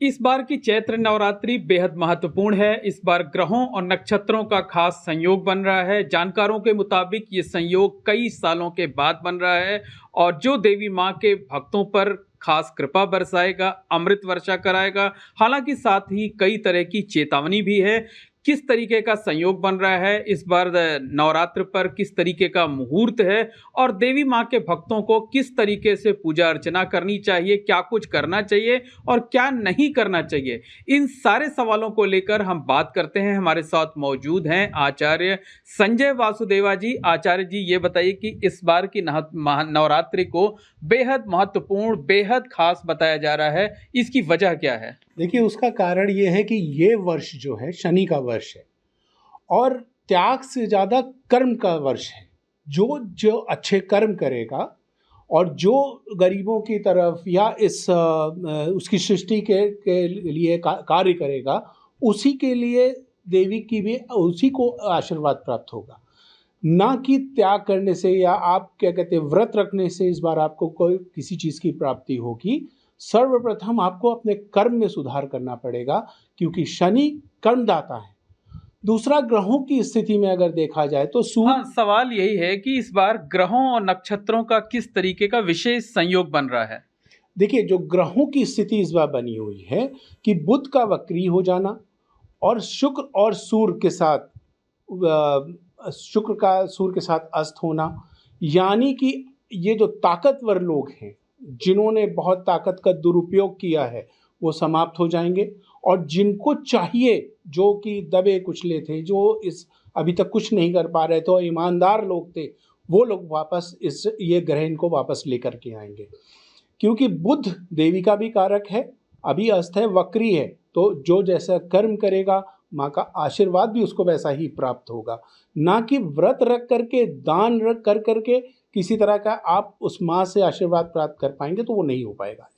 इस बार की चैत्र नवरात्रि बेहद महत्वपूर्ण है। इस बार ग्रहों और नक्षत्रों का खास संयोग बन रहा है। जानकारों के मुताबिक ये संयोग कई सालों के बाद बन रहा है और जो देवी माँ के भक्तों पर खास कृपा बरसाएगा, अमृत वर्षा कराएगा। हालांकि साथ ही कई तरह की चेतावनी भी है। किस तरीके का संयोग बन रहा है इस बार नवरात्र पर, किस तरीके का मुहूर्त है और देवी माँ के भक्तों को किस तरीके से पूजा अर्चना करनी चाहिए, क्या कुछ करना चाहिए और क्या नहीं करना चाहिए, इन सारे सवालों को लेकर हम बात करते हैं। हमारे साथ मौजूद हैं आचार्य संजय वासुदेवा जी। आचार्य जी, ये बताइए कि इस बार की नवरात्रि को बेहद महत्वपूर्ण, बेहद खास बताया जा रहा है, इसकी वजह क्या है? देखिए, उसका कारण ये है कि ये वर्ष जो है शनि का वर्ष है और त्याग से ज़्यादा कर्म का वर्ष है। जो जो अच्छे कर्म करेगा और जो गरीबों की तरफ या उसकी सृष्टि के लिए कार्य करेगा, उसी के लिए देवी की भी उसी को आशीर्वाद प्राप्त होगा। ना कि त्याग करने से या आप क्या कहते हैं व्रत रखने से इस बार आपको कोई किसी चीज़ की प्राप्ति होगी। सर्वप्रथम आपको अपने कर्म में सुधार करना पड़ेगा, क्योंकि शनि कर्मदाता है। दूसरा, ग्रहों की स्थिति में अगर देखा जाए तो हाँ, सवाल यही है कि इस बार ग्रहों और नक्षत्रों का किस तरीके का विशेष संयोग बन रहा है? देखिए, जो ग्रहों की स्थिति इस बार बनी हुई है कि बुध का वक्री हो जाना और शुक्र और सूर्य के साथ शुक्र का सूर्य के साथ अस्त होना, यानी कि ये जो ताकतवर लोग हैं जिन्होंने बहुत ताकत का दुरुपयोग किया है वो समाप्त हो जाएंगे, और जिनको चाहिए, जो कि दबे कुचले थे, जो इस अभी तक कुछ नहीं कर पा रहे थे और ईमानदार लोग थे, वो लोग वापस ये ग्रह इनको वापस लेकर के आएंगे। क्योंकि बुध देवी का भी कारक है, अभी अस्त है, वक्री है, तो जो जैसा कर्म करेगा माँ का आशीर्वाद भी उसको वैसा ही प्राप्त होगा। ना कि व्रत रख करके, दान रख कर करके किसी तरह का आप उस माँ से आशीर्वाद प्राप्त कर पाएंगे, तो वो नहीं हो पाएगा।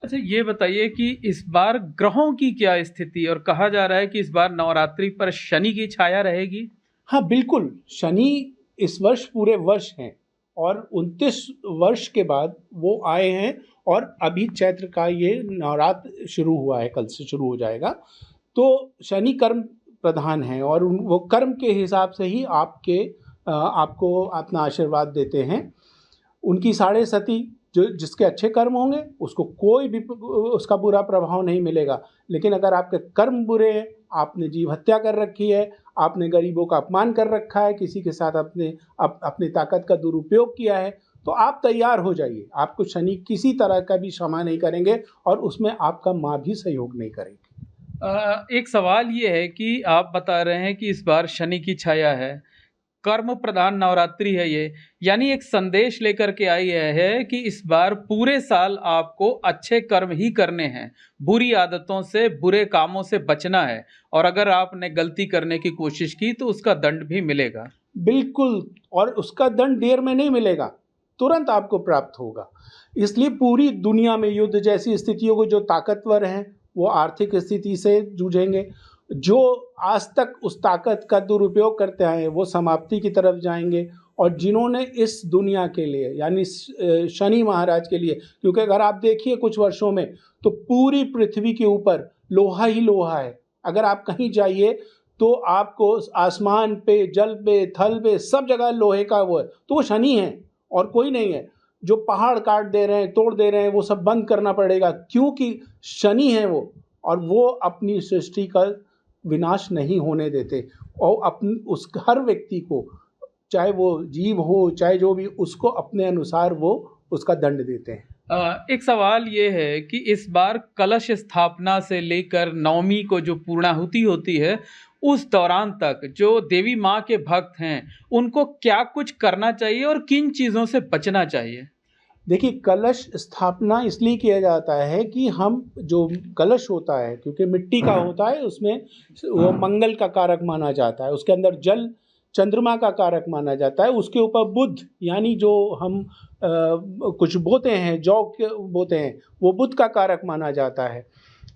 अच्छा, ये बताइए कि इस बार ग्रहों की क्या स्थिति, और कहा जा रहा है कि इस बार नवरात्रि पर शनि की छाया रहेगी। हाँ बिल्कुल, शनि इस वर्ष पूरे वर्ष हैं और 29 वर्ष के बाद वो आए हैं, और अभी चैत्र का ये नवरात्र शुरू हुआ है, कल से शुरू हो जाएगा। तो शनि कर्म प्रधान है और वो कर्म के हिसाब से ही आपको अपना आशीर्वाद देते हैं। उनकी साढ़े सती, जो जिसके अच्छे कर्म होंगे उसको कोई भी उसका बुरा प्रभाव नहीं मिलेगा। लेकिन अगर आपके कर्म बुरे हैं, आपने जीव हत्या कर रखी है, आपने गरीबों का अपमान कर रखा है, किसी के साथ अपनी ताकत का दुरुपयोग किया है, तो आप तैयार हो जाइए। आपको शनि किसी तरह का भी क्षमा नहीं करेंगे और उसमें आपका माँ भी सहयोग नहीं करेगी। एक सवाल ये है कि आप बता रहे हैं कि इस बार शनि की छाया है, कर्म प्रधान नवरात्रि है ये, यानी एक संदेश लेकर के आई है कि इस बार पूरे साल आपको अच्छे कर्म ही करने हैं, बुरी आदतों से, बुरे कामों से बचना है, और अगर आपने गलती करने की कोशिश की तो उसका दंड भी मिलेगा। बिल्कुल, और उसका दंड देर में नहीं मिलेगा, तुरंत आपको प्राप्त होगा। इसलिए पूरी दुनिया में युद्ध जैसी स्थितियों को, जो ताकतवर हैं वो आर्थिक स्थिति से जूझेंगे, जो आज तक उस ताकत का दुरुपयोग करते आए हैं वो समाप्ति की तरफ जाएंगे, और जिन्होंने इस दुनिया के लिए यानी शनि महाराज के लिए, क्योंकि अगर आप देखिए कुछ वर्षों में तो पूरी पृथ्वी के ऊपर लोहा ही लोहा है। अगर आप कहीं जाइए तो आपको आसमान पे, जल पे, थल पे, सब जगह लोहे का वो है, तो वो शनि है और कोई नहीं है। जो पहाड़ काट दे रहे हैं, तोड़ दे रहे हैं, वो सब बंद करना पड़ेगा, क्योंकि शनि है वो, और वो अपनी सृष्टि का विनाश नहीं होने देते, और उस हर व्यक्ति को, चाहे वो जीव हो चाहे जो भी, उसको अपने अनुसार वो उसका दंड देते हैं। एक सवाल ये है कि इस बार कलश स्थापना से लेकर नवमी को जो पूर्णाहुति होती है, उस दौरान तक जो देवी माँ के भक्त हैं उनको क्या कुछ करना चाहिए और किन चीज़ों से बचना चाहिए? देखिए, कलश स्थापना इसलिए किया जाता है कि हम जो कलश होता है, क्योंकि मिट्टी का होता है, उसमें वो मंगल का कारक माना जाता है, उसके अंदर जल चंद्रमा का कारक माना जाता है, उसके ऊपर बुध, यानी जो हम कुछ बोते हैं, जौ के बोते हैं, वो बुध का कारक माना जाता है।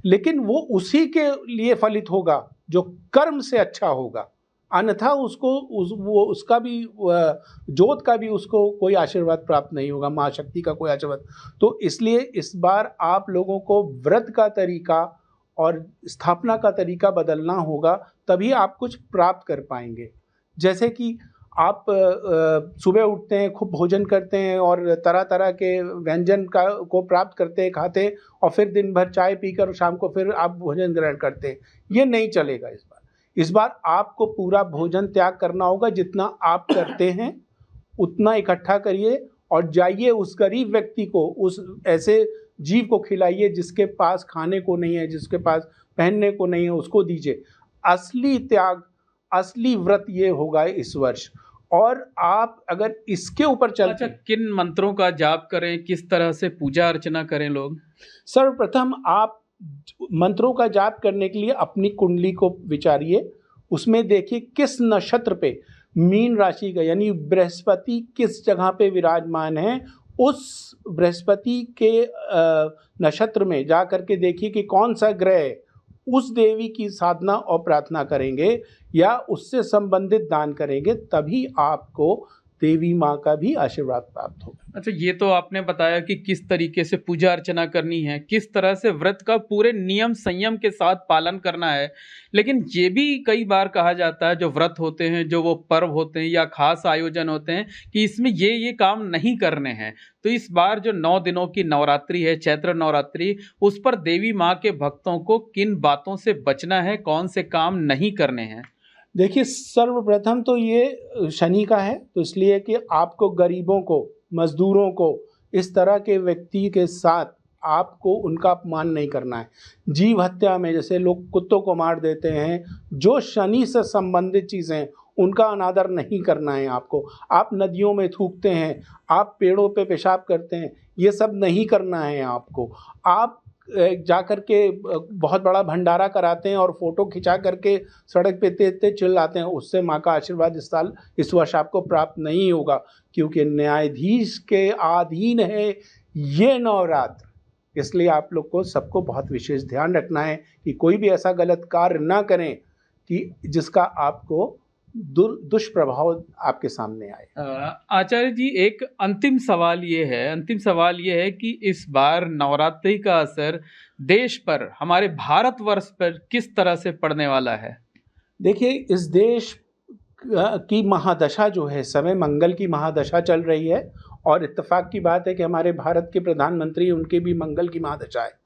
लेकिन वो उसी के लिए फलित होगा जो कर्म से अच्छा होगा, अन्यथा उसका भी जोत का भी उसको कोई आशीर्वाद प्राप्त नहीं होगा, माँ शक्ति का कोई आशीर्वाद। तो इसलिए इस बार आप लोगों को व्रत का तरीका और स्थापना का तरीका बदलना होगा, तभी आप कुछ प्राप्त कर पाएंगे। जैसे कि आप सुबह उठते हैं, खूब भोजन करते हैं और तरह तरह के व्यंजन को प्राप्त करते हैं, खाते हैं, और फिर दिन भर चाय पीकर शाम को फिर आप भोजन ग्रहण करते हैं। ये नहीं चलेगा इस बार। इस बार आपको पूरा भोजन त्याग करना होगा। जितना आप करते हैं उतना इकट्ठा करिए और जाइए उस गरीब व्यक्ति को, उस ऐसे जीव को खिलाइए जिसके पास खाने को नहीं है, जिसके पास पहनने को नहीं है, उसको दीजिए। असली त्याग, असली व्रत ये होगा इस वर्ष। और आप अगर इसके ऊपर चलते अच्छा, किन मंत्रों का जाप करें, किस तरह से पूजा अर्चना करें लोग? सर्वप्रथम आप मंत्रों का जाप करने के लिए अपनी कुंडली को विचारिए। उसमें देखिए किस नक्षत्र पे, मीन राशि का यानी बृहस्पति किस जगह पे विराजमान है, उस बृहस्पति के नक्षत्र में जा करके देखिए कि कौन सा ग्रह है। उस देवी की साधना और प्रार्थना करेंगे या उससे संबंधित दान करेंगे, तभी आपको देवी माँ का भी आशीर्वाद प्राप्त होगा। अच्छा, ये तो आपने बताया कि किस तरीके से पूजा अर्चना करनी है, किस तरह से व्रत का पूरे नियम संयम के साथ पालन करना है, लेकिन ये भी कई बार कहा जाता है जो व्रत होते हैं, जो वो पर्व होते हैं या खास आयोजन होते हैं, कि इसमें ये काम नहीं करने हैं। तो इस बार जो 9 दिनों की नवरात्रि है, चैत्र नवरात्रि, उस पर देवी माँ के भक्तों को किन बातों से बचना है, कौन से काम नहीं करने हैं? देखिए, सर्वप्रथम तो ये शनि का है, तो इसलिए कि आपको गरीबों को, मजदूरों को, इस तरह के व्यक्ति के साथ आपको उनका अपमान नहीं करना है। जीव हत्या में जैसे लोग कुत्तों को मार देते हैं, जो शनि से संबंधित चीज़ें, उनका अनादर नहीं करना है आपको। आप नदियों में थूकते हैं, आप पेड़ों पे पेशाब करते हैं, ये सब नहीं करना है आपको। आप जा कर के बहुत बड़ा भंडारा कराते हैं और फोटो खिंचा करके सड़क पे तेज तेज चिल्लाते हैं, उससे माँ का आशीर्वाद इस वर्ष आपको प्राप्त नहीं होगा, क्योंकि न्यायाधीश के अधीन है ये नवरात्र। इसलिए आप लोग को सबको बहुत विशेष ध्यान रखना है कि कोई भी ऐसा गलत कार्य ना करें कि जिसका आपको दुष्प्रभाव आपके सामने आए। आचार्य जी, एक अंतिम सवाल ये है कि इस बार नवरात्रि का असर देश पर, हमारे भारतवर्ष पर किस तरह से पड़ने वाला है? देखिए, इस देश की महादशा जो है, समय मंगल की महादशा चल रही है, और इत्तेफाक की बात है कि हमारे भारत के प्रधानमंत्री, उनके भी मंगल की महादशा है।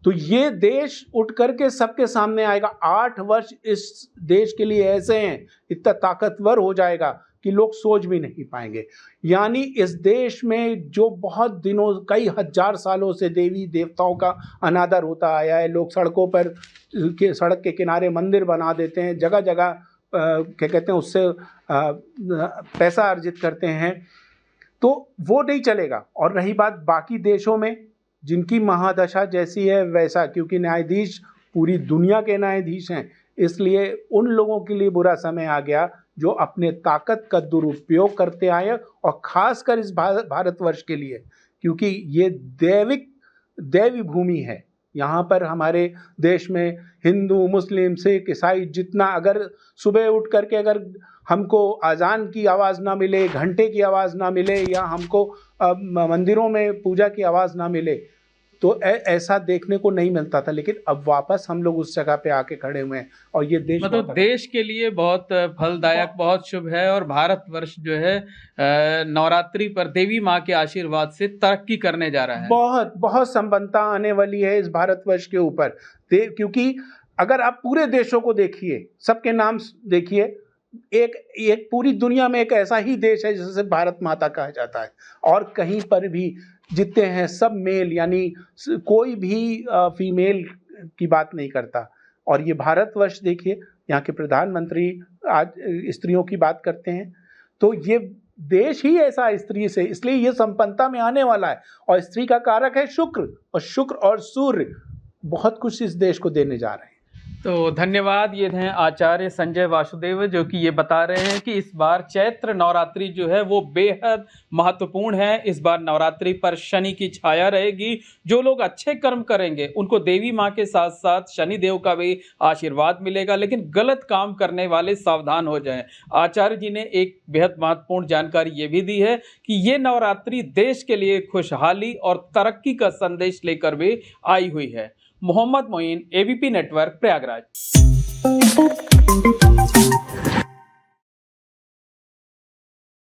तो ये देश उठ करके सबके सामने आएगा। 8 वर्ष इस देश के लिए ऐसे हैं, इतना ताकतवर हो जाएगा कि लोग सोच भी नहीं पाएंगे। यानी इस देश में जो बहुत दिनों, कई हजार सालों से देवी देवताओं का अनादर होता आया है, लोग सड़कों पर, सड़क के किनारे मंदिर बना देते हैं, जगह जगह क्या कहते हैं उससे पैसा अर्जित करते हैं, तो वो नहीं चलेगा। और रही बात बाकी देशों में जिनकी महादशा जैसी है वैसा, क्योंकि न्यायाधीश पूरी दुनिया के न्यायाधीश हैं, इसलिए उन लोगों के लिए बुरा समय आ गया जो अपने ताकत का दुरुपयोग करते आए, और खासकर इस भारतवर्ष के लिए, क्योंकि ये दैवी भूमि है। यहाँ पर हमारे देश में हिंदू, मुस्लिम, सिख, ईसाई जितना, अगर सुबह उठ करके अगर हमको अजान की आवाज़ ना मिले, घंटे की आवाज़ ना मिले, या हमको मंदिरों में पूजा की आवाज़ ना मिले, तो ऐसा देखने को नहीं मिलता था। लेकिन अब वापस हम लोग उस जगह पे आके खड़े हुए हैं, और ये देश मतलब देश के लिए बहुत फलदायक, बहुत शुभ है। और भारतवर्ष जो है नवरात्रि पर देवी माँ के आशीर्वाद से तरक्की करने जा रहा है। बहुत बहुत संपन्नता आने वाली है इस भारतवर्ष के ऊपर, क्योंकि अगर आप पूरे देशों को देखिए, सबके नाम देखिए, एक पूरी दुनिया में एक ऐसा ही देश है जिसे भारत माता कहा जाता है, और कहीं पर भी जितने हैं सब मेल, यानी कोई भी फीमेल की बात नहीं करता। और ये भारतवर्ष देखिए, यहाँ के प्रधानमंत्री आज स्त्रियों की बात करते हैं, तो ये देश ही ऐसा स्त्री से, इसलिए ये संपन्नता में आने वाला है। और स्त्री का कारक है शुक्र, और शुक्र और सूर्य बहुत कुछ इस देश को देने जा रहे हैं। तो धन्यवाद। ये हैं आचार्य संजय वासुदेव, जो कि ये बता रहे हैं कि इस बार चैत्र नवरात्रि जो है वो बेहद महत्वपूर्ण है। इस बार नवरात्रि पर शनि की छाया रहेगी। जो लोग अच्छे कर्म करेंगे उनको देवी माँ के साथ साथ शनि देव का भी आशीर्वाद मिलेगा, लेकिन गलत काम करने वाले सावधान हो जाएं। आचार्य जी ने एक बेहद महत्वपूर्ण जानकारी ये भी दी है कि ये नवरात्रि देश के लिए खुशहाली और तरक्की का संदेश लेकर भी आई हुई है। Mohammad Moin, AVP network, Prayagraj.